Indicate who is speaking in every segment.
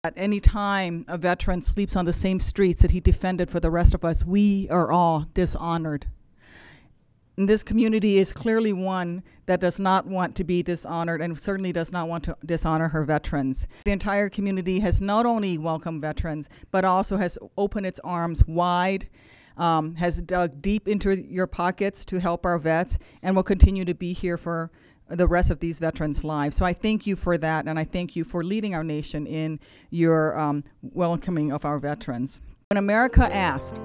Speaker 1: At any time a veteran sleeps on the same streets that he defended for the rest of us, we are all dishonored. And this community is clearly one that does not want to be dishonored and certainly does not want to dishonor her veterans. The entire community has not only welcomed veterans, but also has opened its arms wide, has dug deep into your pockets to help our vets, and will continue to be here for the rest of these veterans' lives. So I thank you for that, and I thank you for leading our nation in your welcoming of our veterans. When America asked,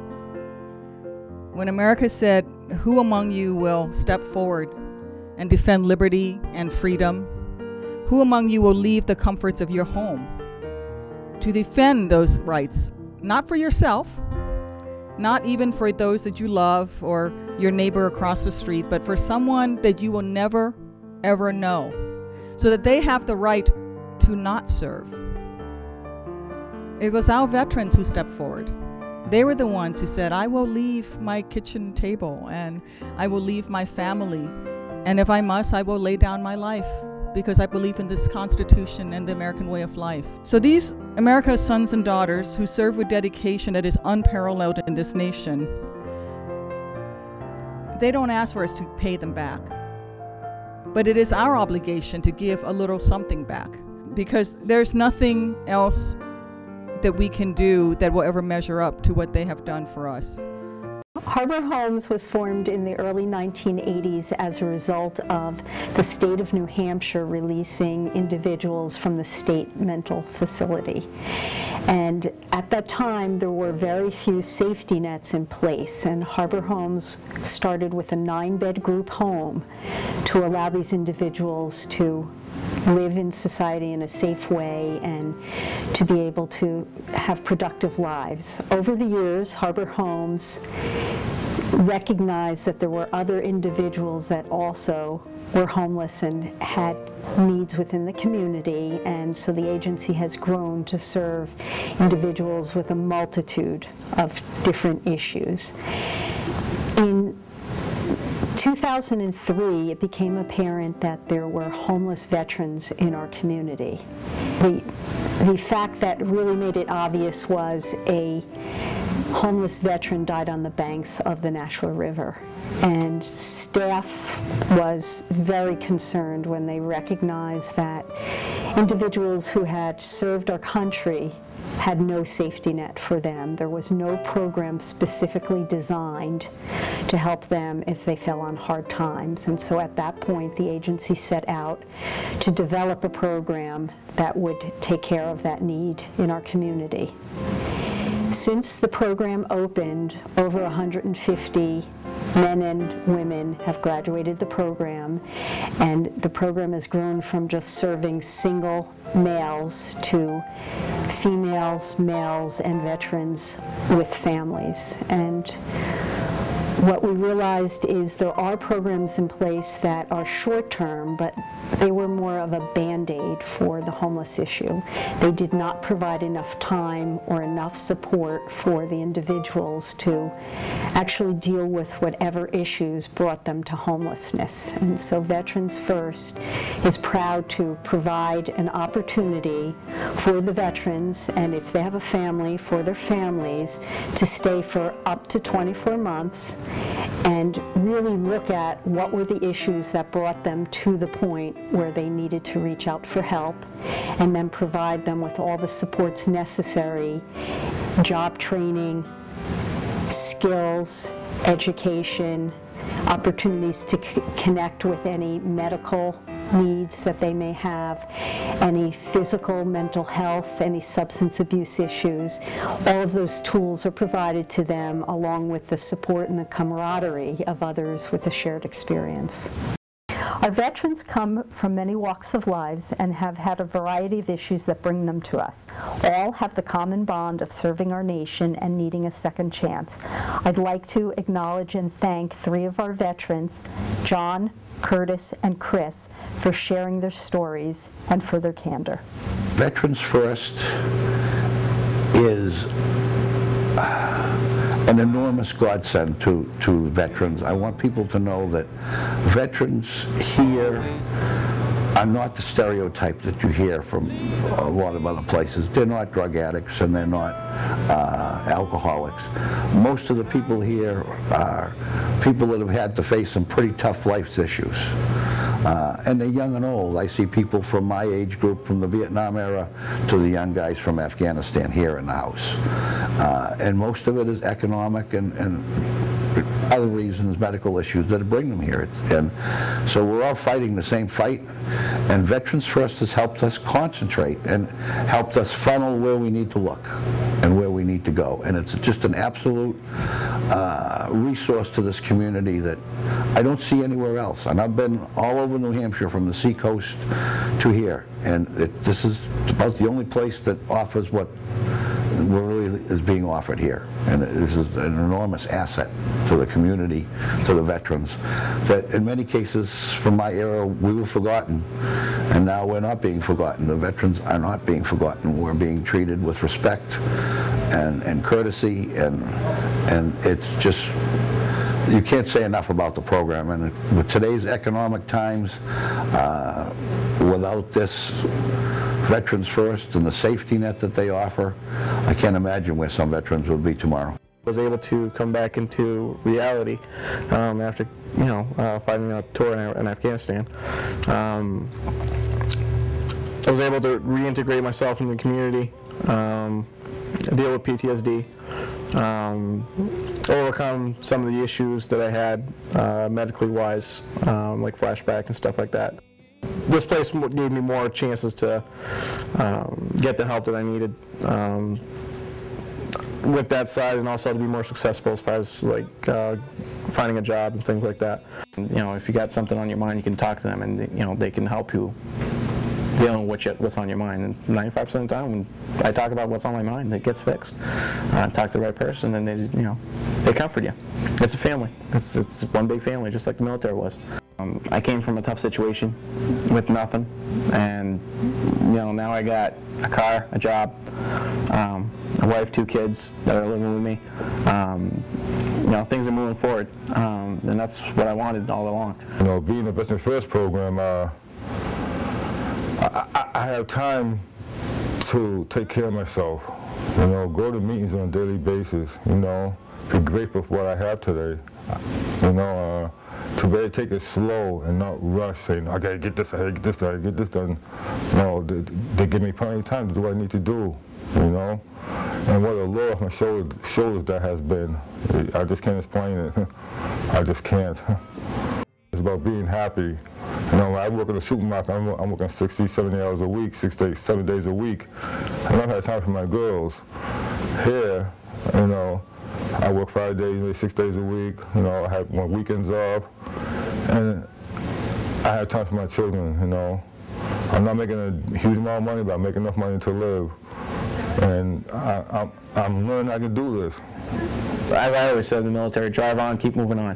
Speaker 1: when America said, who among you will step forward and defend liberty and freedom? Who among you will leave the comforts of your home to defend those rights, not for yourself, not even for those that you love or your neighbor across the street, but for someone that you will never ever know, so that they have the right to not serve? It was our veterans who stepped forward. They were the ones who said, I will leave my kitchen table and I will leave my family, and if I must, I will lay down my life because I believe in this Constitution and the American way of life. So these America's sons and daughters who serve with dedication that is unparalleled in this nation, they don't ask for us to pay them back. But it is our obligation to give a little something back, because there's nothing else that we can do that will ever measure up to what they have done for us.
Speaker 2: Harbor Homes was formed in the early 1980s as a result of the state of New Hampshire releasing individuals from the state mental facility. And at that time, there were very few safety nets in place, and Harbor Homes started with a 9-bed group home to allow these individuals to live in society in a safe way and to be able to have productive lives. Over the years, Harbor Homes recognized that there were other individuals that also were homeless and had needs within the community, and so the agency has grown to serve individuals with a multitude of different issues. In 2003, it became apparent that there were homeless veterans in our community. The fact that really made it obvious was a homeless veteran died on the banks of the Nashua River, and staff was very concerned when they recognized that individuals who had served our country had no safety net for them. There was no program specifically designed to help them if they fell on hard times. And so at that point, the agency set out to develop a program that would take care of that need in our community. Since the program opened, over 150 men and women have graduated the program, and the program has grown from just serving single males to females, males, and veterans with families. And what we realized is there are programs in place that are short-term, but they were more of a Band-Aid for the homeless issue. They did not provide enough time or enough support for the individuals to actually deal with whatever issues brought them to homelessness. And so Veterans First is proud to provide an opportunity for the veterans, and if they have a family, for their families, to stay for up to 24 months and really look at what were the issues that brought them to the point where they needed to reach out for help, and then provide them with all the supports necessary, job training, skills, education, opportunities to connect with any medical needs that they may have, any physical, mental health, any substance abuse issues. All of those tools are provided to them, along with the support and the camaraderie of others with a shared experience. Our veterans come from many walks of lives and have had a variety of issues that bring them to us. All have the common bond of serving our nation and needing a second chance. I'd like to acknowledge and thank 3 of our veterans, John, Curtis, and Chris, for sharing their stories and for their candor.
Speaker 3: Veterans First is an enormous godsend to veterans. I want people to know that veterans here are not the stereotype that you hear from a lot of other places. They're not drug addicts and they're not alcoholics. Most of the people here are people that have had to face some pretty tough life issues. And they're young and old. I see people from my age group, from the Vietnam era to the young guys from Afghanistan here in the house. And most of it is economic and other reasons, medical issues that bring them here. And so we're all fighting the same fight, and Veterans First has helped us concentrate and helped us funnel where we need to look and where we need to go. And it's just an absolute resource to this community that I don't see anywhere else. And I've been all over New Hampshire from the seacoast to here, and this is about the only place that offers what really is being offered here. And this is an enormous asset to the community, to the veterans, that in many cases from my era we were forgotten, and now we're not being forgotten. The veterans are not being forgotten. We're being treated with respect and courtesy, and it's just, you can't say enough about the program. And with today's economic times, without this Veterans First and the safety net that they offer, I can't imagine where some veterans would be tomorrow.
Speaker 4: I was able to come back into reality after, fighting a tour in Afghanistan. I was able to reintegrate myself in the community, deal with PTSD, overcome some of the issues that I had medically wise, like flashback and stuff like that. This place gave me more chances to get the help that I needed with that side, and also to be more successful as far as like finding a job and things like that. If you got something on your mind, you can talk to them, and they can help you dealing with what's on your mind. And 95% of the time, when I talk about what's on my mind, it gets fixed. Talk to the right person, and they comfort you. It's a family. It's one big family, just like the military was. I came from a tough situation with nothing, and now I got a car, a job, a wife, 2 kids that are living with me. Things are moving forward, and that's what I wanted all along.
Speaker 5: Being a Veterans First program, I have time to take care of myself. Go to meetings on a daily basis. Be grateful for what I have today. To really take it slow and not rush, saying, I gotta get this, I gotta get this done, I gotta get this done. No, they give me plenty of time to do what I need to do, And what a load off my shoulders that has been. I just can't explain it. I just can't. It's about being happy. I work in a supermarket, I'm working 60, 70 hours a week, 7 days a week. And I've had time for my girls. Here, I work 5 days, 6 days a week. I have my weekends off, and I have time for my children. I'm not making a huge amount of money, but I make enough money to live, and I'm learning I can do this.
Speaker 4: As I always said in the military, drive on, keep moving on.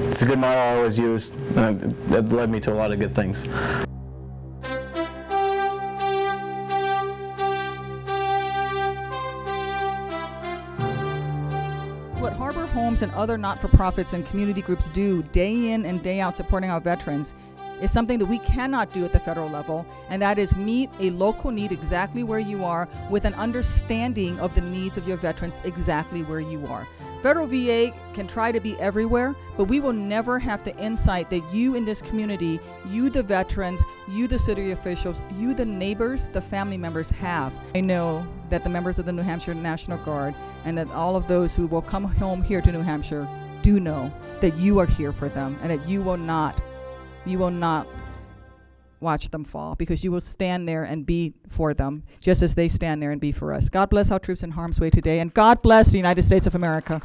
Speaker 4: It's a good motto I always used, and it led me to a lot of good things.
Speaker 1: What Harbor Homes and other not-for-profits and community groups do day in and day out supporting our veterans is something that we cannot do at the federal level, and that is meet a local need exactly where you are with an understanding of the needs of your veterans exactly where you are. Federal VA can try to be everywhere, but we will never have the insight that you in this community, you the veterans, you the city officials, you the neighbors, the family members have. I know that the members of the New Hampshire National Guard and that all of those who will come home here to New Hampshire do know that you are here for them, and that you will not watch them fall, because you will stand there and be for them just as they stand there and be for us. God bless our troops in harm's way today, and God bless the United States of America.